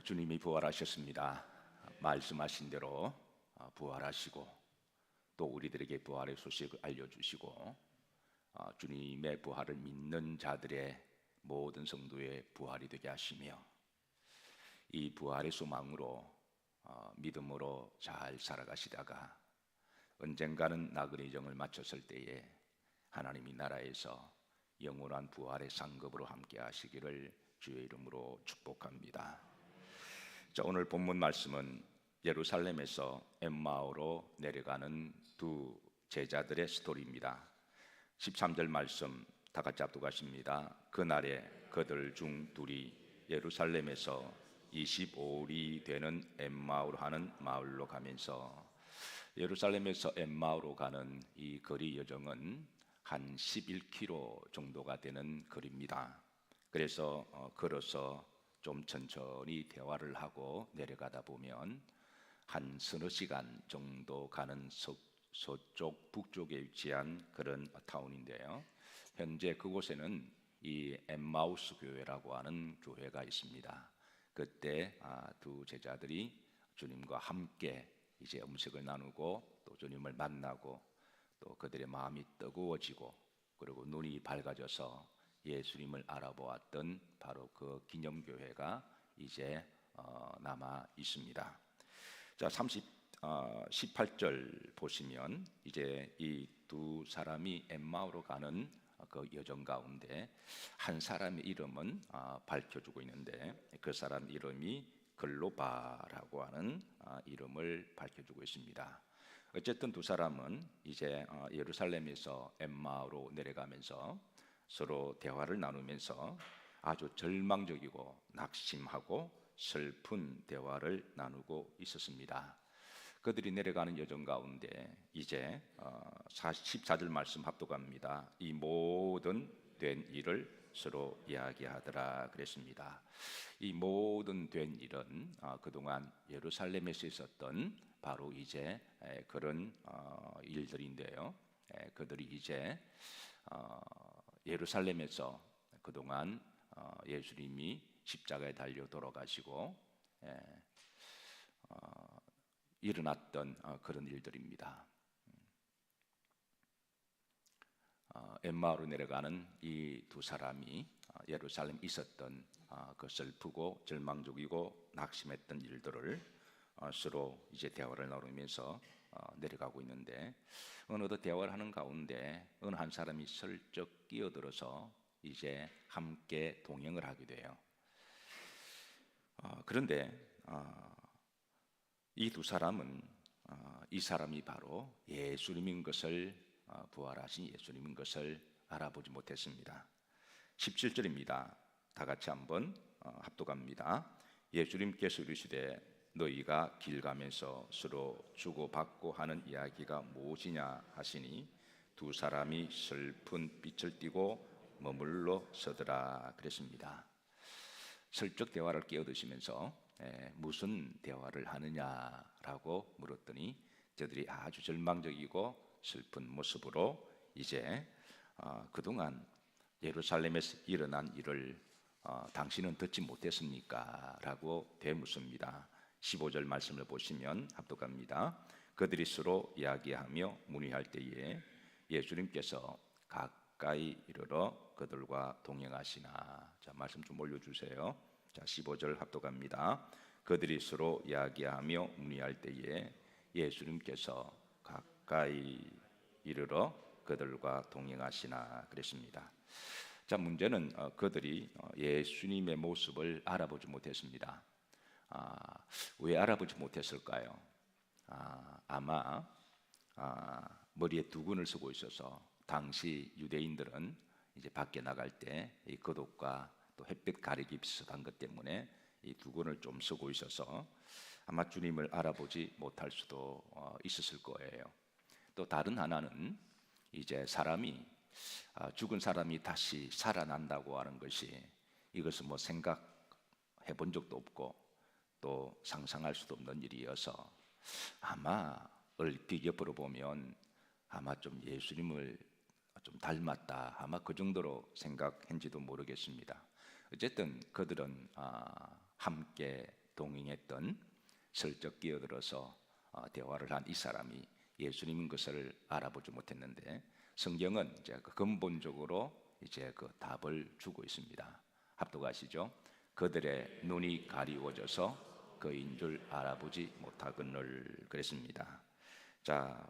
주님이 부활하셨습니다. 말씀하신 대로 부활하시고 또 우리들에게 부활의 소식을 알려주시고 주님의 부활을 믿는 자들의 모든 성도의 부활이 되게 하시며 이 부활의 소망으로 믿음으로 잘 살아가시다가 언젠가는 나그네 정을 마쳤을 때에 하나님이 나라에서 영원한 부활의 상급으로 함께 하시기를 주의 이름으로 축복합니다. 자, 오늘 본문 말씀은 예루살렘에서 엠마오로 내려가는 두 제자들의 스토리입니다. 13절 말씀 다 같이 합독하십니다. 그날에 그들 중 둘이 예루살렘에서 25里 되는 엠마오로 하는 마을로 가면서, 예루살렘에서 엠마오로 가는 이 거리 여정은 한 11km 정도가 되는 거리입니다. 그래서 걸어서 좀 천천히 대화를 하고 내려가다 보면 한 서너 시간 정도 가는 서쪽 북쪽에 위치한 그런 타운인데요, 현재 그곳에는 이 엠마우스 교회라고 하는 교회가 있습니다. 그때 두 제자들이 주님과 함께 이제 음식을 나누고 또 주님을 만나고 또 그들의 마음이 뜨거워지고 그리고 눈이 밝아져서 예수님을 알아보았던 바로 그 기념교회가 이제 남아 있습니다. 자, 18절 보시면 이제 이 두 사람이 엠마오로 가는 그 여정 가운데 한 사람의 이름은 밝혀주고 있는데, 그 사람 이름이 글로바라고 하는 이름을 밝혀주고 있습니다. 어쨌든 두 사람은 이제 예루살렘에서 엠마오로 내려가면서 서로 대화를 나누면서 아주 절망적이고 낙심하고 슬픈 대화를 나누고 있었습니다. 그들이 내려가는 여정 가운데 이제 14절 말씀 합독합니다. 이 모든 된 일을 서로 이야기하더라 그랬습니다. 이 모든 된 일은 그동안 예루살렘에서 있었던 바로 이제 그런 일들인데요, 그들이 이제 예루살렘에서 그동안 예수님이 십자가에 달려 돌아가시고 일어났던 그런 일들입니다. 엠마오로 내려가는 이 두 사람이 예루살렘에 있었던 그 슬프고 절망적이고 낙심했던 일들을 서로 이제 대화를 나누면서 내려가고 있는데, 어느덧 대화를 하는 가운데 어느 한 사람이 슬쩍 끼어들어서 이제 함께 동행을 하게 돼요. 그런데 이 두 사람은 이 사람이 바로 예수님인 것을, 부활하신 예수님인 것을 알아보지 못했습니다. 17절입니다. 다 같이 한번 합독합니다. 예수님께서 이르시되 너희가 길 가면서 서로 주고받고 하는 이야기가 무엇이냐 하시니 두 사람이 슬픈 빛을 띠고 머물러 서더라 그랬습니다. 슬쩍 대화를 끼어드시면서 무슨 대화를 하느냐라고 물었더니 저들이 아주 절망적이고 슬픈 모습으로 이제 그동안 예루살렘에서 일어난 일을 당신은 듣지 못했습니까? 라고 되묻습니다. 15절 말씀을 보시면 합독합니다. 그들이 서로 이야기하며 문의할 때에 예수님께서 가까이 이르러 그들과 동행하시나. 자, 말씀 좀 올려주세요. 자, 15절 합독합니다. 그들이 서로 이야기하며 문의할 때에 예수님께서 가까이 이르러 그들과 동행하시나 그랬습니다. 자, 문제는 그들이 예수님의 모습을 알아보지 못했습니다. 왜 알아보지 못했을까요? 아마 머리에 두근을 쓰고 있어서 당시 유대인들은 이제 밖에 나갈 때 이 겉옷과 또 햇빛 가리기 비슷한 것 때문에 이 두근을 좀 쓰고 있어서 아마 주님을 알아보지 못할 수도 있었을 거예요. 또 다른 하나는 이제 사람이 죽은 사람이 다시 살아난다고 하는 것이, 이것은 뭐 생각해 본 적도 없고 또 상상할 수도 없는 일이어서 아마 얼핏 옆으로 보면 아마 좀 예수님을 좀 닮았다, 아마 그 정도로 생각했는지도 모르겠습니다. 어쨌든 그들은 함께 동행했던 슬쩍 끼어들어서 대화를 한 이 사람이 예수님인 것을 알아보지 못했는데 성경은 이제 근본적으로 이제 그 답을 주고 있습니다. 합독하시죠. 그들의 눈이 가리워져서 그인 줄 알아보지 못하거늘 그랬습니다. 자,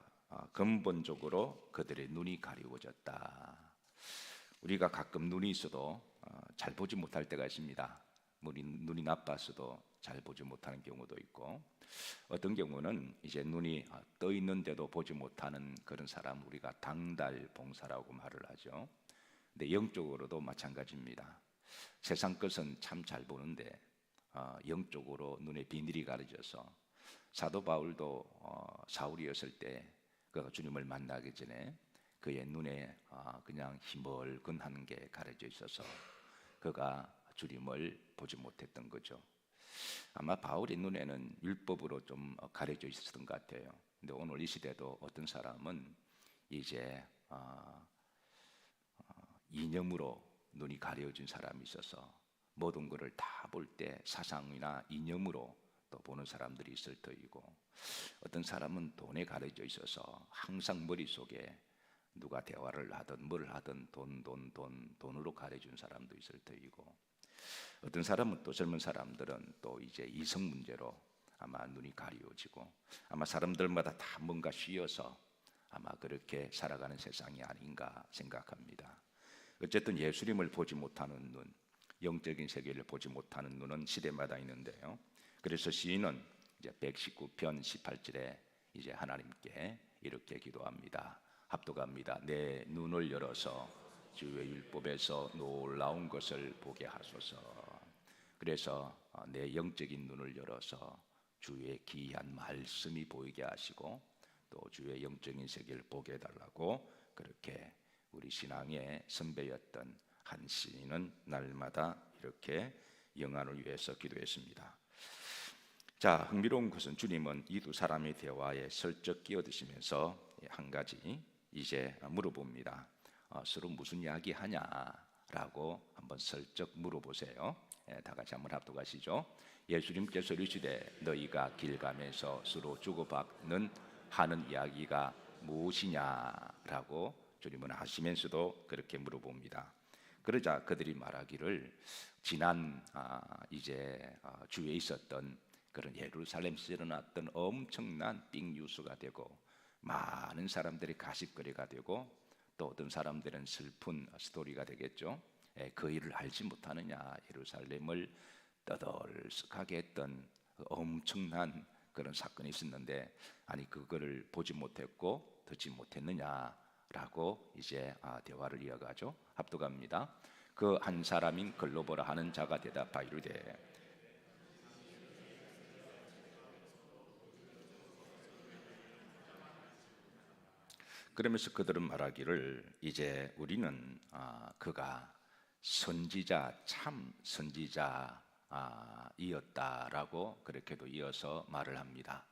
근본적으로 그들의 눈이 가리워졌다. 우리가 가끔 눈이 있어도 잘 보지 못할 때가 있습니다. 눈이 나빠서도 잘 보지 못하는 경우도 있고, 어떤 경우는 이제 눈이 떠 있는데도 보지 못하는 그런 사람 우리가 당달봉사라고 말을 하죠. 근데 영적으로도 마찬가지입니다. 세상 것은 참 잘 보는데 영적으로 눈에 비늘이 가려져서 사도 바울도 사울이었을 때 그가 주님을 만나기 전에 그의 눈에 그냥 희멀건한 게 가려져 있어서 그가 주님을 보지 못했던 거죠. 아마 바울의 눈에는 율법으로 좀 가려져 있었던 것 같아요. 근데 오늘 이 시대도 어떤 사람은 이제 이념으로 눈이 가려진 사람이 있어서 모든 것을 다 볼 때 사상이나 이념으로 또 보는 사람들이 있을 터이고, 어떤 사람은 돈에 가려져 있어서 항상 머릿속에 누가 대화를 하든 뭘 하든 돈으로 가려준 사람도 있을 터이고, 어떤 사람은 또 젊은 사람들은 또 이제 이성 문제로 아마 눈이 가려지고, 아마 사람들마다 다 뭔가 쉬어서 아마 그렇게 살아가는 세상이 아닌가 생각합니다. 어쨌든 예수님을 보지 못하는 눈, 영적인 세계를 보지 못하는 눈은 시대마다 있는데요. 그래서 시인은 이제 119편 18절에 이제 하나님께 이렇게 기도합니다. 합독합니다. 내 눈을 열어서 주의 율법에서 놀라운 것을 보게 하소서. 그래서 내 영적인 눈을 열어서 주의 귀한 말씀이 보이게 하시고 또 주의 영적인 세계를 보게 해달라고 그렇게 우리 신앙의 선배였던 한 시인은 날마다 이렇게 영안을 위해서 기도했습니다. 자, 흥미로운 것은 주님은 이 두 사람의 대화에 슬쩍 끼어드시면서 한 가지 이제 물어봅니다. 서로 무슨 이야기 하냐라고 한번 슬쩍 물어보세요. 다 같이 한번 합독하시죠. 예수님께서 이르시되 너희가 길 가면서 서로 주고받는 하는 이야기가 무엇이냐라고 주님은 하시면서도 그렇게 물어봅니다. 그러자 그들이 말하기를 지난 주에 있었던 그런 예루살렘에서 일어났던 엄청난 빅뉴스가 되고 많은 사람들이 가십거리가 되고 또 어떤 사람들은 슬픈 스토리가 되겠죠. 그 일을 알지 못하느냐. 예루살렘을 떠들썩하게 했던 그 엄청난 그런 사건이 있었는데 아니 그거를 보지 못했고 듣지 못했느냐라고 이제 대화를 이어가죠. 합독합니다. 그 한 사람인 글로보라 하는 자가 대답하여 이르되 그러면서 그들은 말하기를 이제 우리는 그가 선지자 참 선지자이었다라고 그렇게도 이어서 말을 합니다.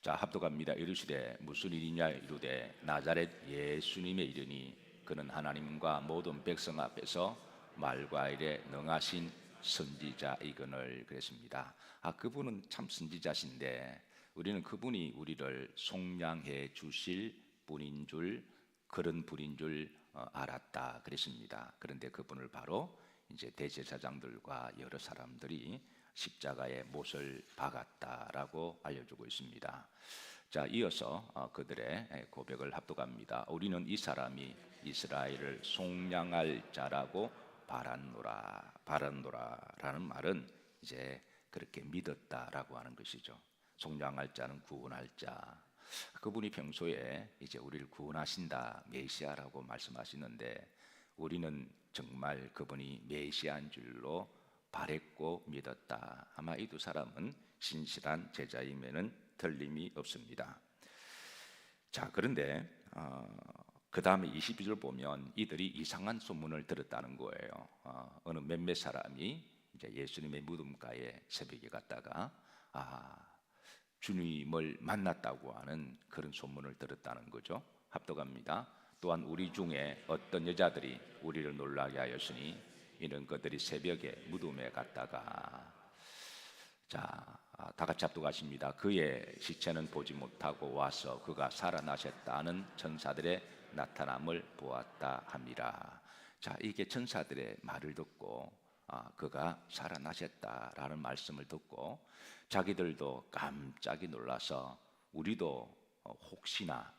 자, 합독합니다. 이르시되 무슨 일이냐 이르되 나자렛 예수님의 이르니 그는 하나님과 모든 백성 앞에서 말과 일에 능하신 선지자이거늘 그랬습니다. 그분은 참 선지자신데 우리는 그분이 우리를 속량해 주실 분인 줄 그런 분인 줄 알았다 그랬습니다. 그런데 그분을 바로 이제 대제사장들과 여러 사람들이 십자가에 못을 박았다라고 알려주고 있습니다. 자, 이어서 그들의 고백을 합독합니다. 우리는 이 사람이 이스라엘을 속량할 자라고 바란노라라는 말은 이제 그렇게 믿었다라고 하는 것이죠. 속량할 자는 구원할 자. 그분이 평소에 이제 우리를 구원하신다 메시아라고 말씀하시는데 우리는 정말 그분이 메시아인 줄로 바랬고 믿었다. 아마 이 두 사람은 신실한 제자임에는 틀림이 없습니다. 자, 그런데 그 다음에 22절 보면 이들이 이상한 소문을 들었다는 거예요. 어느 몇몇 사람이 이제 예수님의 무덤가에 새벽에 갔다가 주님을 만났다고 하는 그런 소문을 들었다는 거죠. 합독합니다. 또한 우리 중에 어떤 여자들이 우리를 놀라게 하였으니 이런 것들이 새벽에 무덤에 갔다가 자, 다 같이 합독하십니다. 그의 시체는 보지 못하고 와서 그가 살아나셨다는 천사들의 나타남을 보았다 함이라. 자, 이게 천사들의 말을 듣고 그가 살아나셨다라는 말씀을 듣고 자기들도 깜짝이 놀라서 우리도 혹시나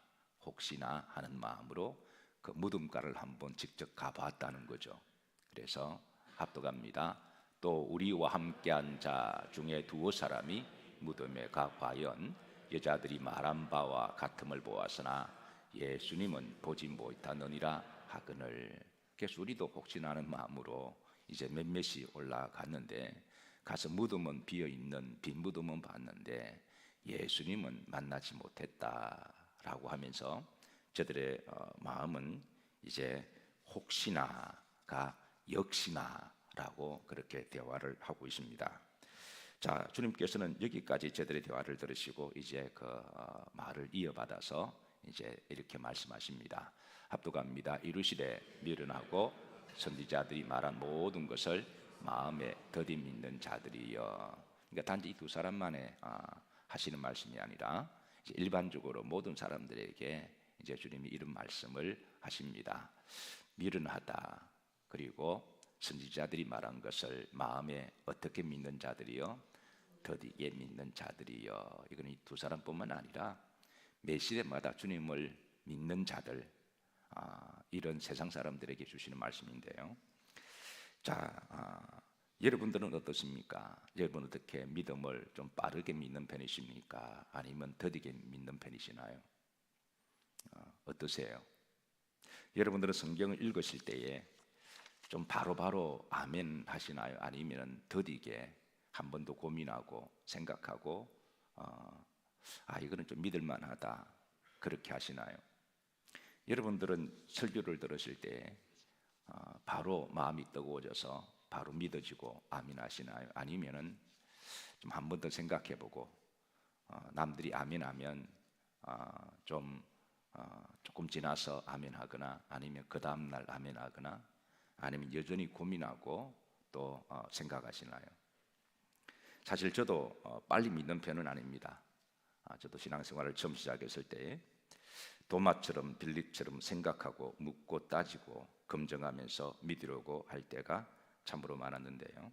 하는 마음으로 그 무덤가를 한번 직접 가봤다는 거죠. 그래서 합독합니다. 또 우리와 함께한 자 중에 두어 사람이 무덤에 가 과연 여자들이 말한 바와 같음을 보았으나 예수님은 보지 못하느니라 하거늘. 그래서 우리도 혹시나 하는 마음으로 이제 몇몇이 올라갔는데 가서 무덤은 비어있는 빈 무덤은 봤는데 예수님은 만나지 못했다라고 하면서 저들의 마음은 이제 혹시나가 역시나라고 그렇게 대화를 하고 있습니다. 자, 주님께서는 여기까지 저들의 대화를 들으시고 이제 그 말을 이어받아서 이제 이렇게 말씀하십니다. 합독합니다. 이르시되 미련하고 선지자들이 말한 모든 것을 마음에 더디 믿는 자들이여. 그러니까 단지 이 두 사람만의 하시는 말씀이 아니라 이제 일반적으로 모든 사람들에게 이제 주님이 이런 말씀을 하십니다. 미련하다. 그리고 선지자들이 말한 것을 마음에 어떻게 믿는 자들이요? 더디게 믿는 자들이요. 이건 이 두 사람뿐만 아니라 매 시대마다 주님을 믿는 자들, 이런 세상 사람들에게 주시는 말씀인데요. 자, 여러분들은 어떻습니까? 여러분 어떻게 믿음을 좀 빠르게 믿는 편이십니까? 아니면 더디게 믿는 편이시나요? 어떠세요? 여러분들은 성경을 읽으실 때에 좀 바로바로 아멘 하시나요? 아니면 더디게 한 번 더 고민하고 생각하고 이거는 좀 믿을만하다 그렇게 하시나요? 여러분들은 설교를 들으실 때 바로 마음이 뜨거워져서 바로 믿어지고 아멘 하시나요? 아니면은 좀 한 번 더 생각해보고 남들이 아멘 하면 조금 지나서 아멘 하거나 아니면 그 다음날 아멘 하거나 아니면 여전히 고민하고 또 생각하시나요? 사실 저도 빨리 믿는 편은 아닙니다. 저도 신앙생활을 처음 시작했을 때 도마처럼 빌립처럼 생각하고 묻고 따지고 검증하면서 믿으려고 할 때가 참으로 많았는데요.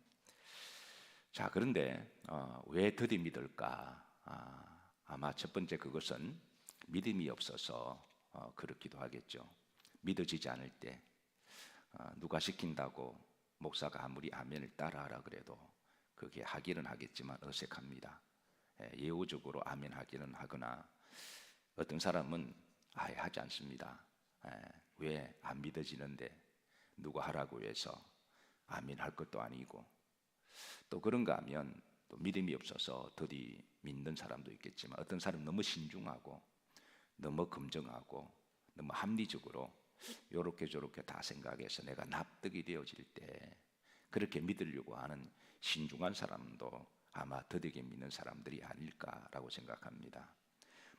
자, 그런데 왜 더디 믿을까? 아마 첫 번째 그것은 믿음이 없어서 그렇기도 하겠죠. 믿어지지 않을 때 누가 시킨다고 목사가 아무리 아멘을 따라하라 그래도 그게 하기는 하겠지만 어색합니다. 예우적으로 아멘 하기는 하거나 어떤 사람은 아예 하지 않습니다. 왜 안 믿어지는데 누가 하라고 해서 아멘 할 것도 아니고 또 그런가 하면 또 믿음이 없어서 더디 믿는 사람도 있겠지만 어떤 사람은 너무 신중하고 너무 검증하고 너무 합리적으로 요렇게 저렇게 다 생각해서 내가 납득이 되어질 때 그렇게 믿으려고 하는 신중한 사람도 아마 더디게 믿는 사람들이 아닐까라고 생각합니다.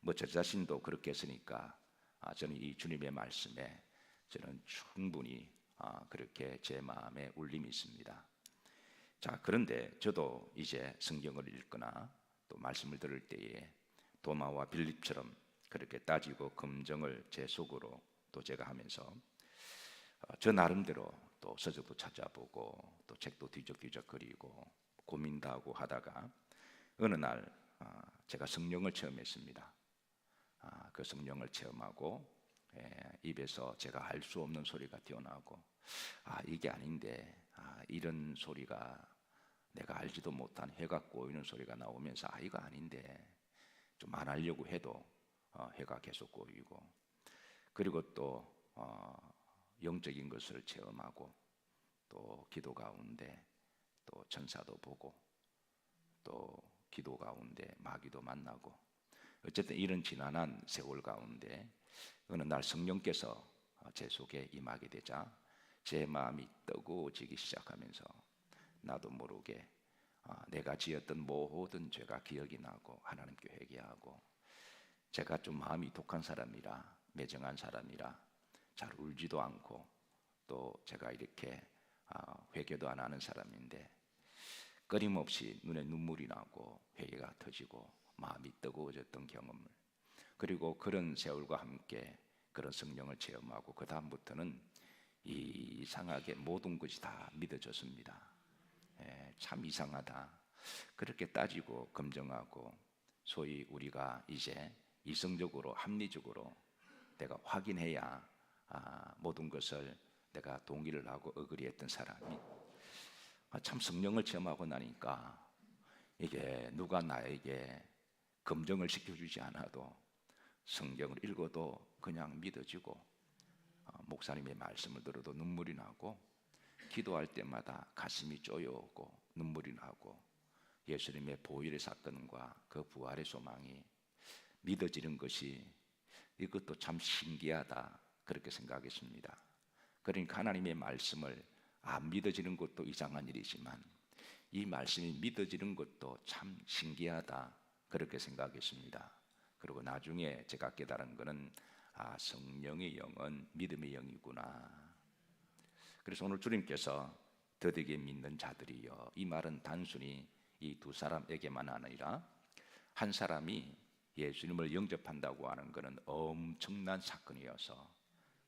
뭐 저 자신도 그렇게 했으니까 저는 이 주님의 말씀에 저는 충분히 그렇게 제 마음에 울림이 있습니다. 자, 그런데 저도 이제 성경을 읽거나 또 말씀을 들을 때에 도마와 빌립처럼 그렇게 따지고 검증을 제 속으로 또 제가 하면서 저 나름대로 또 서적도 찾아보고 또 책도 뒤적뒤적 그리고 고민도 하고 하다가 어느 날 제가 성령을 체험했습니다. 그 성령을 체험하고 입에서 제가 알 수 없는 소리가 튀어나오고 이게 아닌데 이런 소리가 내가 알지도 못한 해가 꼬이는 소리가 나오면서 이거 아닌데 좀 안 하려고 해도 해가 계속 꼬이고 그리고 또 영적인 것을 체험하고 또 기도 가운데 또 천사도 보고 또 기도 가운데 마귀도 만나고 어쨌든 이런 지난한 세월 가운데 어느 날 성령께서 제 속에 임하게 되자 제 마음이 뜨거워지기 시작하면서 나도 모르게 내가 지었던 모든 죄가 기억이 나고 하나님께 회개하고 제가 좀 마음이 독한 사람이라 매정한 사람이라 잘 울지도 않고 또 제가 이렇게 회개도 안 하는 사람인데 끊임없이 눈에 눈물이 나고 회개가 터지고 마음이 뜨거워졌던 경험을, 그리고 그런 세월과 함께 그런 성령을 체험하고 그 다음부터는 이상하게 모든 것이 다 믿어졌습니다. 참 이상하다. 그렇게 따지고 검증하고 소위 우리가 이제 이성적으로 합리적으로 내가 확인해야 모든 것을 내가 동의를 하고 어그리했던 사람이 참 성령을 체험하고 나니까 이게 누가 나에게 검증을 시켜주지 않아도 성경을 읽어도 그냥 믿어지고, 목사님의 말씀을 들어도 눈물이 나고, 기도할 때마다 가슴이 쪼여오고 눈물이 나고, 예수님의 보혈의 사건과 그 부활의 소망이 믿어지는 것이 이것도 참 신기하다, 그렇게 생각했습니다. 그러니까 하나님의 말씀을 안 믿어지는 것도 이상한 일이지만 이 말씀이 믿어지는 것도 참 신기하다, 그렇게 생각했습니다. 그리고 나중에 제가 깨달은 것은 성령의 영은 믿음의 영이구나. 그래서 오늘 주님께서 더디게 믿는 자들이여, 이 말은 단순히 이 두 사람에게만 아니라 한 사람이 예수님을 영접한다고 하는 것은 엄청난 사건이어서,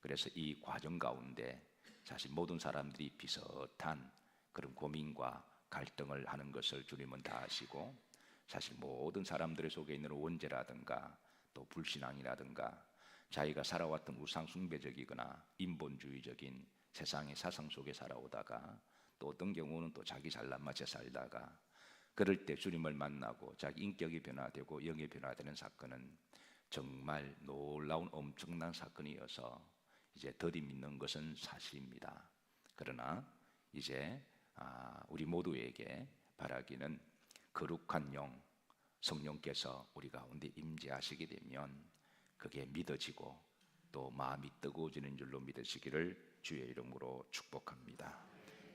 그래서 이 과정 가운데 사실 모든 사람들이 비슷한 그런 고민과 갈등을 하는 것을 주님은 다 아시고, 사실 모든 사람들의 속에 있는 원죄라든가 또 불신앙이라든가 자기가 살아왔던 우상숭배적이거나 인본주의적인 세상의 사상 속에 살아오다가 또 어떤 경우는 또 자기 잘난 맛에 살다가 그럴 때 주님을 만나고 자기 인격이 변화되고 영이 변화되는 사건은 정말 놀라운 엄청난 사건이어서 이제 더디 믿는 것은 사실입니다. 그러나 이제 우리 모두에게 바라기는 거룩한 영, 성령께서 우리 가운데 임재하시게 되면 그게 믿어지고 또 마음이 뜨거워지는 줄로 믿으시기를 주의 이름으로 축복합니다.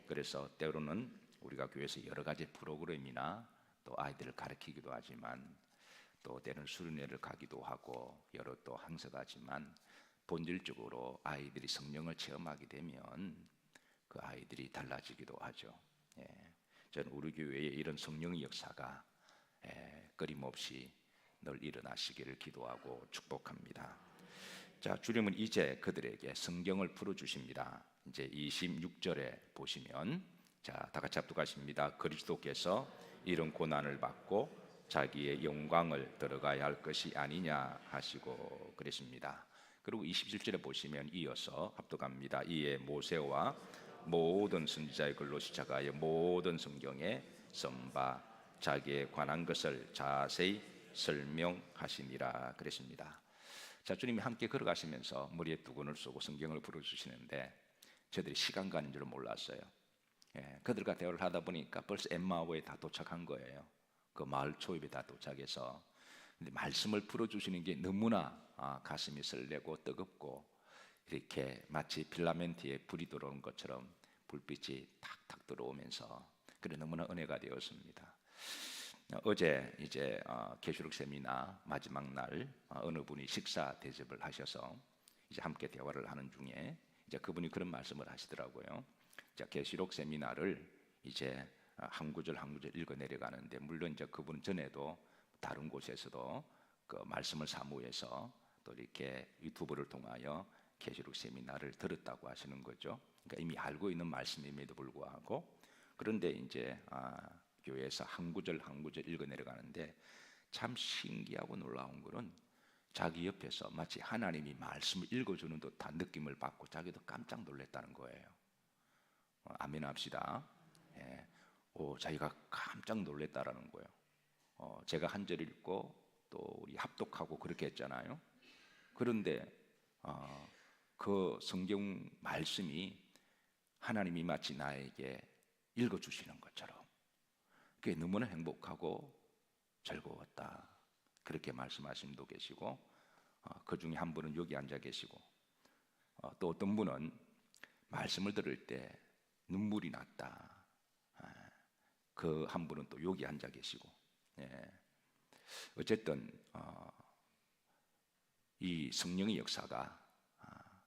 그래서 때로는 우리가 교회에서 여러 가지 프로그램이나 또 아이들을 가르치기도 하지만 또 때로는 수련회를 가기도 하고 여러 또 항석하지만 본질적으로 아이들이 성령을 체험하게 되면 그 아이들이 달라지기도 하죠. 저는 우리 교회에 이런 성령의 역사가 끊임없이 늘 일어나시기를 기도하고 축복합니다. 자, 주님은 이제 그들에게 성경을 풀어주십니다. 이제 26절에 보시면, 자, 다 같이 합독하십니다. 그리스도께서 이런 고난을 받고 자기의 영광을 들어가야 할 것이 아니냐 하시고 그랬습니다. 그리고 27절에 보시면 이어서 합독합니다. 이에 모세와 모든 선지자의 글로 시작하여 모든 성경에 선바 자기에 관한 것을 자세히 설명하시니라 그랬습니다. 자, 주님이 함께 걸어가시면서 머리에 두건을 쓰고 성경을 풀어주시는데 저들이 시간 가는 줄 몰랐어요. 그들과 대화를 하다 보니까 벌써 엠마오에 다 도착한 거예요. 그 마을 초입에 다 도착해서, 근데 말씀을 풀어주시는 게 너무나 가슴이 설레고 뜨겁고 이렇게 마치 필라멘트에 불이 들어오는 것처럼 불빛이 탁탁 들어오면서 그래 너무나 은혜가 되었습니다. 어제 이제 계시록 세미나 마지막 날 어느 분이 식사 대접을 하셔서 이제 함께 대화를 하는 중에 이제 그분이 그런 말씀을 하시더라고요. 자, 계시록 세미나를 이제 한 구절 한 구절 읽어 내려가는데, 물론 이제 그분 전에도 다른 곳에서도 그 말씀을 사무해서 또 이렇게 유튜브를 통하여 계시록 세미나를 들었다고 하시는 거죠. 그러니까 이미 알고 있는 말씀임에도 불구하고, 그런데 이제 교회에서 한 구절 한 구절 읽어 내려가는데 참 신기하고 놀라운 것은 자기 옆에서 마치 하나님이 말씀을 읽어주는 듯한 느낌을 받고 자기도 깜짝 놀랐다는 거예요. 아멘 합시다. 자기가 깜짝 놀랐다라는 거예요. 제가 한 절 읽고 또 우리 합독하고 그렇게 했잖아요. 그런데 그 성경 말씀이 하나님이 마치 나에게 읽어주시는 것처럼 그게 너무나 행복하고 즐거웠다, 그렇게 말씀하신 분도 계시고, 그 중에 한 분은 여기 앉아 계시고, 또 어떤 분은 말씀을 들을 때 눈물이 났다, 그 한 분은 또 여기 앉아 계시고, 어쨌든 이 성령의 역사가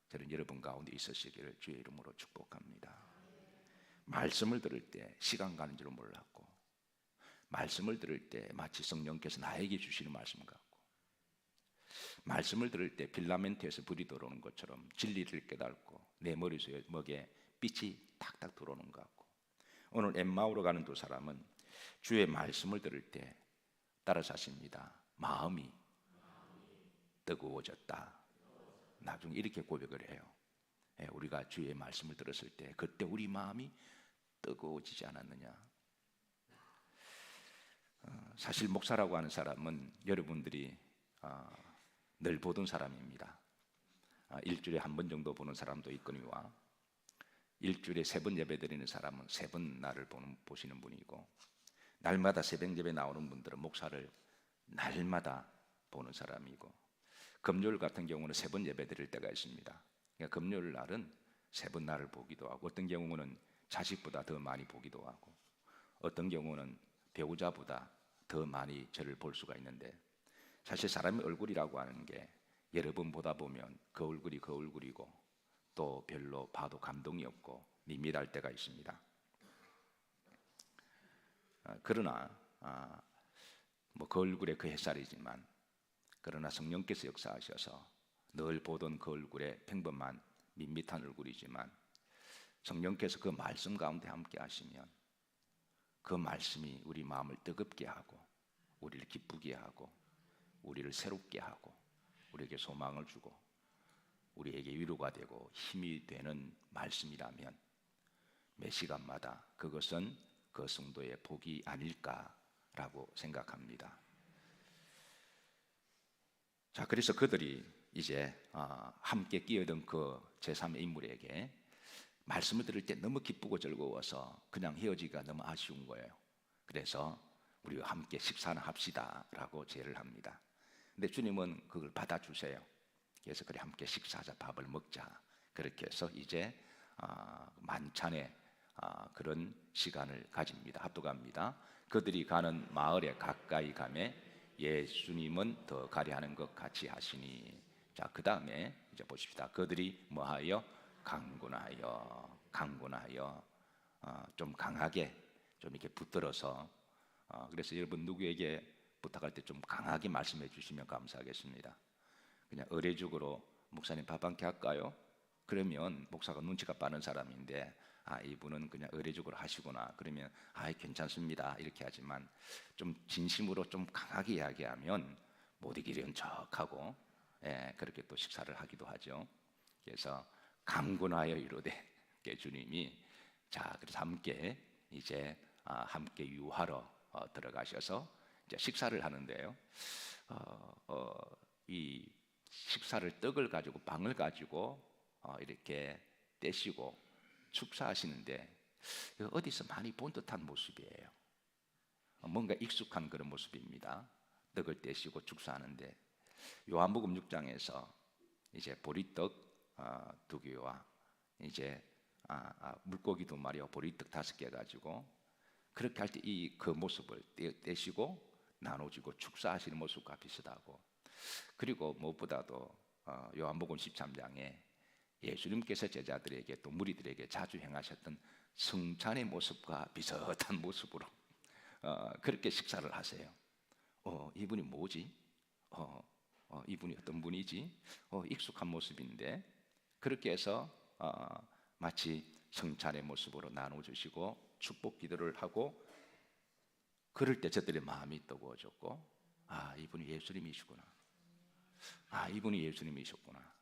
저는 여러분 가운데 있으시기를 주의 이름으로 축복합니다. 말씀을 들을 때 시간 가는 줄 몰랐고 말씀을 들을 때 마치 성령께서 나에게 주시는 말씀 같고, 말씀을 들을 때 필라멘트에서 불이 들어오는 것처럼 진리를 깨닫고 내 머릿속에 빛이 탁탁 들어오는 것 같고, 오늘 엠마오로 가는 두 사람은 주의 말씀을 들을 때 따라서 하십니다. 마음이 뜨거워졌다. 나중에 이렇게 고백을 해요. 우리가 주의 말씀을 들었을 때 그때 우리 마음이 뜨거워지지 않았느냐. 사실 목사라고 하는 사람은 여러분들이 늘 보던 사람입니다. 일주일에 한 번 정도 보는 사람도 있거니와 일주일에 3번 예배 드리는 사람은 3번 나를 보시는 분이고, 날마다 새벽 예배 나오는 분들은 목사를 날마다 보는 사람이고, 금요일 같은 경우는 3번 예배 드릴 때가 있습니다. 그러니까 금요일 날은 3번 나를 보기도 하고, 어떤 경우는 자식보다 더 많이 보기도 하고, 어떤 경우는 배우자보다 더 많이 저를 볼 수가 있는데, 사실 사람의 얼굴이라고 하는 게 여러 번 보다 보면 그 얼굴이 그 얼굴이고 또 별로 봐도 감동이 없고 밋밋할 때가 있습니다. 그러나 그 얼굴에 그 햇살이지만, 그러나 성령께서 역사하셔서 늘 보던 그 얼굴에 평범한 밋밋한 얼굴이지만 성령께서 그 말씀 가운데 함께 하시면 그 말씀이 우리 마음을 뜨겁게 하고 우리를 기쁘게 하고 우리를 새롭게 하고 우리에게 소망을 주고 우리에게 위로가 되고 힘이 되는 말씀이라면 매 시간마다 그것은 그 성도의 복이 아닐까라고 생각합니다. 자, 그래서 그들이 이제 함께 끼어든 그 제3의 인물에게 말씀을 들을 때 너무 기쁘고 즐거워서 그냥 헤어지기가 너무 아쉬운 거예요. 그래서 우리가 함께 식사를 합시다라고 제의를 합니다. 근데 주님은 그걸 받아주세요. 그래서 그래 함께 식사하자, 밥을 먹자. 그렇게 해서 이제 만찬의 그런 시간을 가집니다. 합독합니다. 그들이 가는 마을에 가까이 가매 예수님은 더 가려 하는 것 같이 하시니. 자, 그 다음에 이제 보십시다. 그들이 뭐하여? 강군하여 좀 강하게 좀 이렇게 붙들어서 그래서 여러분 누구에게 부탁할 때 좀 강하게 말씀해 주시면 감사하겠습니다. 그냥 의례적으로 목사님 밥 한 끼 할까요? 그러면 목사가 눈치가 빠른 사람인데 이분은 그냥 의례적으로 하시구나. 그러면 괜찮습니다 이렇게 하지만, 좀 진심으로 좀 강하게 이야기하면 못 이기려는 척하고 그렇게 또 식사를 하기도 하죠. 그래서 강군하여 이르되, 주님이 자 그래서 함께 이제 함께 유하러 들어가셔서 이제 식사를 하는데요. 이 식사를 떡을 가지고 빵을 가지고 이렇게 떼시고 축사하시는데 어디서 많이 본 듯한 모습이에요. 뭔가 익숙한 그런 모습입니다. 떡을 떼시고 축사하는데 요한복음 6장에서 이제 보리떡 2개와 이제 물고기 2마리와 보리떡 5개 가지고 그렇게 할 때 그 모습을 떼시고 나눠주고 축사하시는 모습과 비슷하고, 그리고 무엇보다도 요한복음 13장에 예수님께서 제자들에게 또 무리들에게 자주 행하셨던 성찬의 모습과 비슷한 모습으로 그렇게 식사를 하세요. 이분이 뭐지? 이분이 어떤 분이지? 익숙한 모습인데 그렇게 해서 마치 성찬의 모습으로 나눠주시고 축복 기도를 하고, 그럴 때 저들의 마음이 뜨거워졌고 이분이 예수님이시구나. 이분이 예수님이셨구나.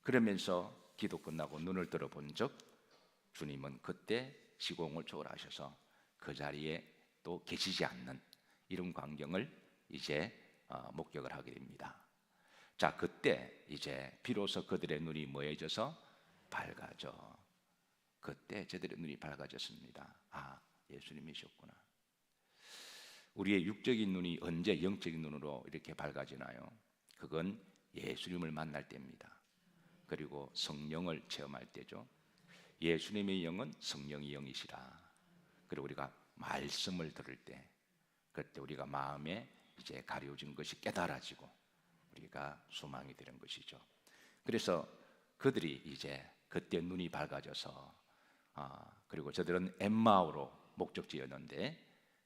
그러면서 기도 끝나고 눈을 들어본 적 주님은 그때 시공을 초월하셔서 그 자리에 또 계시지 않는 이런 광경을 이제 목격을 하게 됩니다. 자, 그때 이제 비로소 그들의 눈이 뭐해져서 밝아져. 그때 저들의 눈이 밝아졌습니다. 예수님이셨구나. 우리의 육적인 눈이 언제 영적인 눈으로 이렇게 밝아지나요? 그건 예수님을 만날 때입니다. 그리고 성령을 체험할 때죠. 예수님의 영은 성령의 영이시라. 그리고 우리가 말씀을 들을 때 그때 우리가 마음에 이제 가려진 것이 깨달아지고 우리가 소망이 되는 것이죠. 그래서 그들이 이제 그때 눈이 밝아져서 그리고 저들은 엠마오로 목적지였는데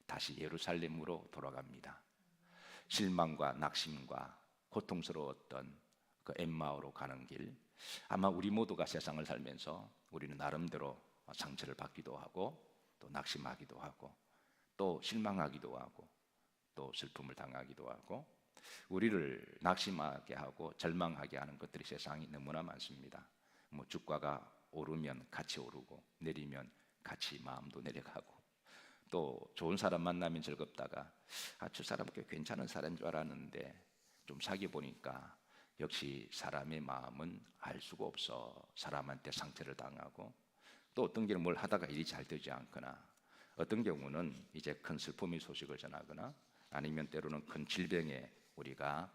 다시 예루살렘으로 돌아갑니다. 실망과 낙심과 고통스러웠던 그 엠마오로 가는 길, 아마 우리 모두가 세상을 살면서 우리는 나름대로 상처를 받기도 하고 또 낙심하기도 하고 또 실망하기도 하고 또 슬픔을 당하기도 하고 우리를 낙심하게 하고 절망하게 하는 것들이 세상에 너무나 많습니다. 뭐 주가가 오르면 같이 오르고 내리면 같이 마음도 내려가고 또 좋은 사람 만나면 즐겁다가 저 사람 꽤 괜찮은 사람인 줄 알았는데 좀 사귀어 보니까 역시 사람의 마음은 알 수가 없어. 사람한테 상처를 당하고 또 어떤 경우는 뭘 하다가 일이 잘 되지 않거나 어떤 경우는 이제 큰 슬픔의 소식을 전하거나 아니면 때로는 큰 질병에 우리가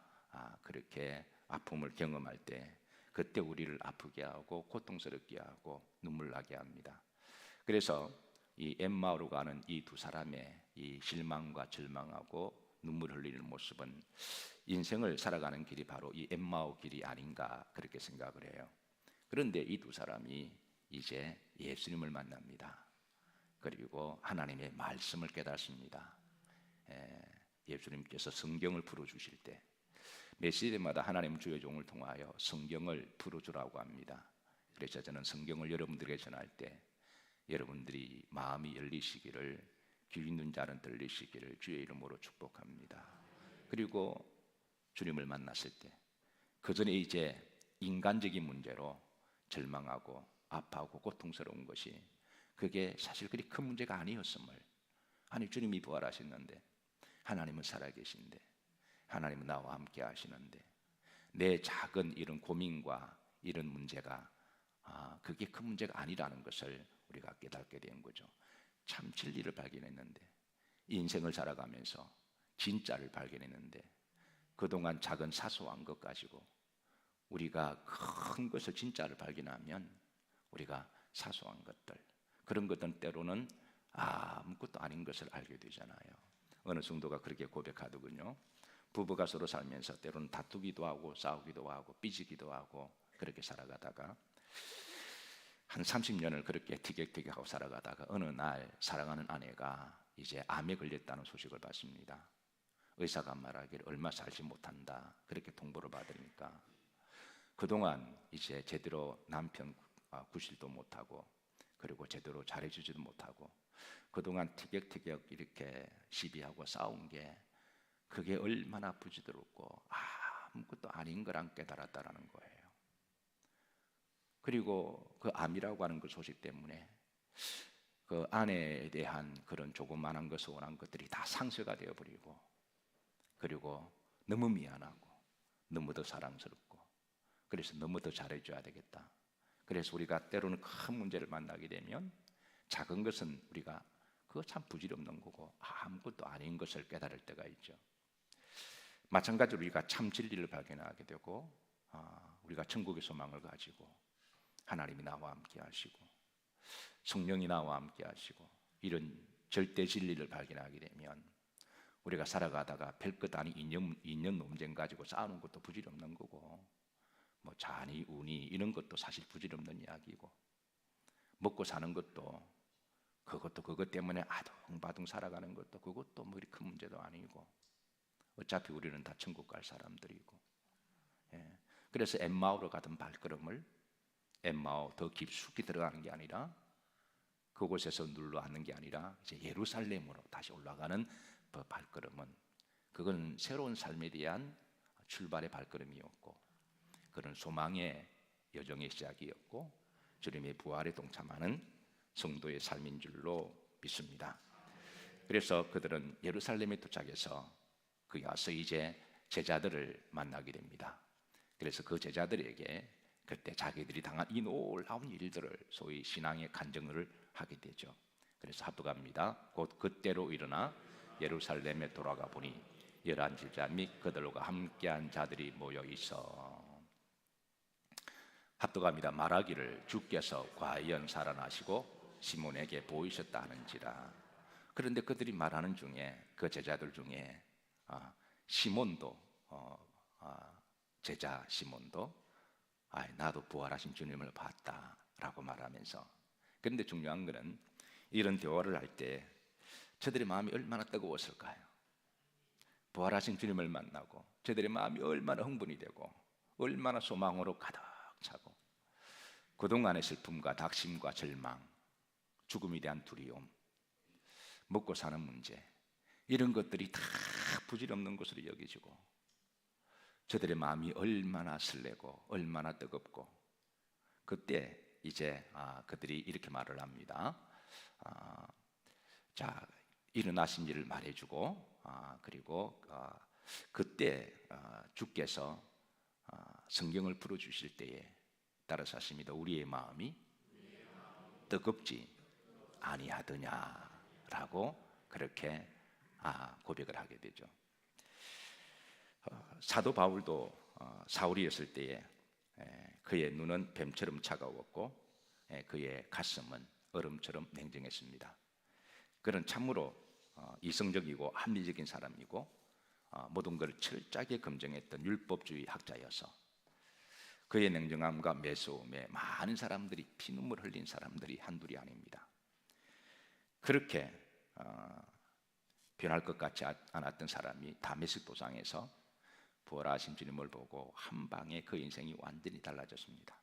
그렇게 아픔을 경험할 때 그때 우리를 아프게 하고 고통스럽게 하고 눈물 나게 합니다. 그래서 이 엠마오로 가는 이 두 사람의 이 실망과 절망하고 눈물 흘리는 모습은 인생을 살아가는 길이 바로 이 엠마오 길이 아닌가 그렇게 생각을 해요. 그런데 이 두 사람이 이제 예수님을 만납니다. 그리고 하나님의 말씀을 깨닫습니다. 예수님께서 성경을 풀어주실 때 매 시대마다 하나님 주의 종을 통하여 성경을 풀어주라고 합니다. 그래서 저는 성경을 여러분들에게 전할 때 여러분들이 마음이 열리시기를, 귀 있는 자는 들리시기를 주의 이름으로 축복합니다. 그리고 주님을 만났을 때 그 전에 이제 인간적인 문제로 절망하고 아파하고 고통스러운 것이 그게 사실 그리 큰 문제가 아니었음을, 아니 주님이 부활하셨는데 하나님은 살아계신데 하나님은 나와 함께 하시는데 내 작은 이런 고민과 이런 문제가 그게 큰 문제가 아니라는 것을 우리가 깨닫게 된 거죠. 참 진리를 발견했는데 인생을 살아가면서 진짜를 발견했는데 그동안 작은 사소한 것 가지고 우리가 큰 것을 진짜를 발견하면 우리가 사소한 것들 그런 것들은 때로는 아무것도 아닌 것을 알게 되잖아요. 어느 성도가 그렇게 고백하더군요. 부부가 서로 살면서 때로는 다투기도 하고 싸우기도 하고 삐지기도 하고 그렇게 살아가다가 한 30년을 그렇게 티격태격하고 살아가다가 어느 날 사랑하는 아내가 이제 암에 걸렸다는 소식을 받습니다. 의사가 말하기를 얼마 살지 못한다 그렇게 통보를 받으니까 그동안 이제 제대로 남편 구실도 못하고 그리고 제대로 잘해주지도 못하고 그동안 티격태격 이렇게 시비하고 싸운 게 그게 얼마나 부질없고 아무것도 아닌 거랑 깨달았다라는 거예요. 그리고 그 암이라고 하는 그 소식 때문에 그 아내에 대한 그런 조그만한 것, 소원한 것들이 다 상쇄가 되어버리고 그리고 너무 미안하고 너무 더 사랑스럽고 그래서 너무 더 잘해줘야 되겠다. 그래서 우리가 때로는 큰 문제를 만나게 되면 작은 것은 우리가 그거 참 부질없는 거고 아무것도 아닌 것을 깨달을 때가 있죠. 마찬가지로 우리가 참 진리를 발견하게 되고 우리가 천국의 소망을 가지고 하나님이 나와 함께 하시고 성령이 나와 함께 하시고 이런 절대 진리를 발견하게 되면 우리가 살아가다가 별것 아닌 인연 논쟁 가지고 싸우는 것도 부질없는 거고 뭐 잔이 운이 이런 것도 사실 부질없는 이야기고 먹고 사는 것도 그것 때문에 아둥바둥 살아가는 것도 그것도 뭐 이렇게 큰 문제도 아니고 어차피 우리는 다 천국 갈 사람들이고 그래서 엠마오로 가던 발걸음을 엠마오 더 깊숙이 들어가는 게 아니라 그곳에서 눌러 앉는 게 아니라 이제 예루살렘으로 다시 올라가는 그 발걸음은 그건 새로운 삶에 대한 출발의 발걸음이었고 그런 소망의 여정의 시작이었고 주님의 부활에 동참하는 성도의 삶인 줄로 믿습니다. 그래서 그들은 예루살렘에 도착해서 거기 와서 이제 제자들을 만나게 됩니다. 그래서 그 제자들에게 그때 자기들이 당한 이 놀라운 일들을 소위 신앙의 간증을 하게 되죠. 그래서 합독합니다. 곧 그때로 일어나 예루살렘에 돌아가 보니 11제자 및 그들과 함께한 자들이 모여 있어 합독합니다. 말하기를 주께서 과연 살아나시고 시몬에게 보이셨다 하는지라. 그런데 그들이 말하는 중에 그 제자들 중에 시몬도 제자 시몬도 나도 부활하신 주님을 봤다라고 말하면서 그런데 중요한 것은 이런 대화를 할 때 저들의 마음이 얼마나 뜨거웠을까요? 부활하신 주님을 만나고 저들의 마음이 얼마나 흥분이 되고 얼마나 소망으로 가득 차고 그동안의 슬픔과 낙심과 절망, 죽음에 대한 두려움, 먹고 사는 문제, 이런 것들이 다 부질없는 것으로 여겨지고 저들의 마음이 얼마나 설레고 얼마나 뜨겁고 그때 이제 그들이 이렇게 말을 합니다. 자, 일어나신 일을 말해주고 그리고 그때 주께서 성경을 풀어주실 때에 따라서 하십니다. 우리의 마음이 뜨겁지 아니하더냐라고 그렇게 고백을 하게 되죠. 사도 바울도 사울이었을 때에 그의 눈은 뱀처럼 차가웠고 그의 가슴은 얼음처럼 냉정했습니다. 그는 참으로 이성적이고 합리적인 사람이고 모든 것을 철저하게 검증했던 율법주의 학자여서 그의 냉정함과 매서움에 많은 사람들이 피눈물 흘린 사람들이 한둘이 아닙니다. 그렇게 변할 것 같지 않았던 사람이 다메섹 도상에서 부활하신 주님을 보고 한 방에 그 인생이 완전히 달라졌습니다.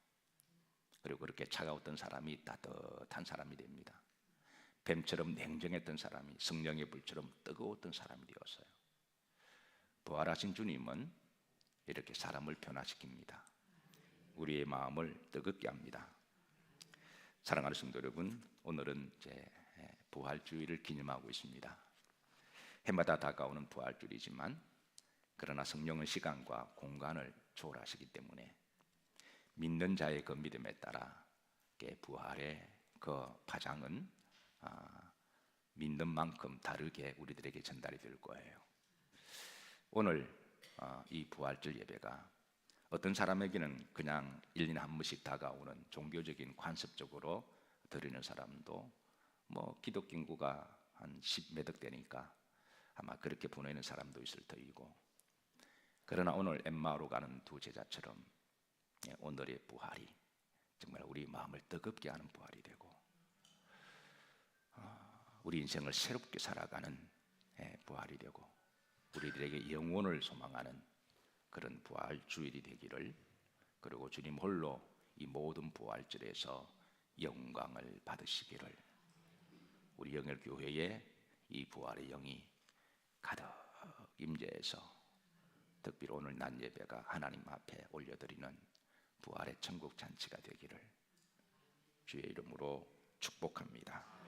그리고 그렇게 차가웠던 사람이 따뜻한 사람이 됩니다. 뱀처럼 냉정했던 사람이 성령의 불처럼 뜨거웠던 사람이 되었어요. 부활하신 주님은 이렇게 사람을 변화시킵니다. 우리의 마음을 뜨겁게 합니다. 사랑하는 성도 여러분, 오늘은 이제 부활주의를 기념하고 있습니다. 해마다 다가오는 부활주의지만 그러나 성령은 시간과 공간을 초월하시기 때문에 믿는 자의 그 믿음에 따라 부활의 그 파장은 믿는 만큼 다르게 우리들에게 전달이 될 거예요. 오늘 이 부활절 예배가 어떤 사람에게는 그냥 1년에 한 번씩 다가오는 종교적인 관습적으로 드리는 사람도 기독교 인구가 한 10몇억 되니까 아마 그렇게 보내는 사람도 있을 터이고, 그러나 오늘 엠마오로 가는 두 제자처럼 오늘의 부활이 정말 우리 마음을 뜨겁게 하는 부활이 되고 우리 인생을 새롭게 살아가는 부활이 되고 우리들에게 영혼을 소망하는 그런 부활 주일이 되기를, 그리고 주님 홀로 이 모든 부활절에서 영광을 받으시기를, 우리 영일교회에 이 부활의 영이 가득 임재해서 특별히 오늘 낮 예배가 하나님 앞에 올려드리는 부활의 천국 잔치가 되기를 주의 이름으로 축복합니다.